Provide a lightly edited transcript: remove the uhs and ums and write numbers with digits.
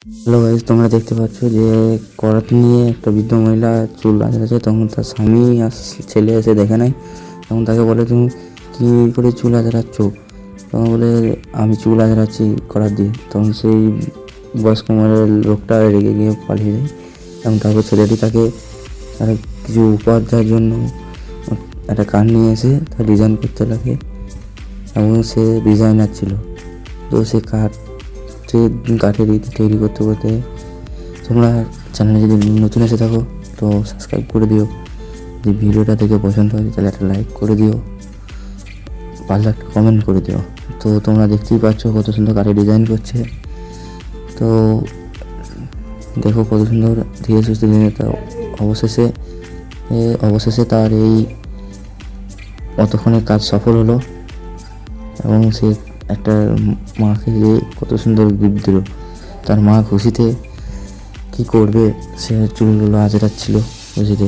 Hello guys, তোমরা দেখতে পাচ্ছ যে করাত নিয়ে একটা বৃদ্ধ মহিলা চুল আঁচড়াচ্ছে। তখন তার স্বামী আর ছেলে এসে দেখে নেয়। তখন তাকে বলে, তুমি কী করে চুল আঁচড়াচ্ছ? তখন বলে, আমি চুল আঁচড়াচ্ছি করাত দিয়ে। তখন সেই বয়স্ক মহিলার লোকটা রেগে গিয়ে পালিয়ে যায়। এবং তারপর ছেলেটি তাকে তার কিছু উপহার দেওয়ার জন্য একটা কাঠ নিয়ে এসে তার ডিজাইন করতে লাগে। এবং সে ডিজাইনার ছিল, তো সে কাঠের তৈরি করতে করতে তোমরা চ্যানেলে যদি নতুন এসে থাকো তো সাবস্ক্রাইব করে দিও। যদি ভিডিওটা দেখে পছন্দ হয় তাহলে একটা লাইক করে দিও, পারলে একটা কমেন্ট করে দিও। তো তোমরা দেখতেই পাচ্ছ কত সুন্দর কাঠের ডিজাইন করছে। তো দেখো কত সুন্দর ধীরে সুস্থে দিনে তা অবশেষে তার এই অতক্ষণের কাজ সফল হলো। এবং সে একটা মাকে যে কত সুন্দর গিফট দিল। তার মা খুশিতে কি করবে, সে চুলগুলো আঁচড়াচ্ছিল খুশিতে।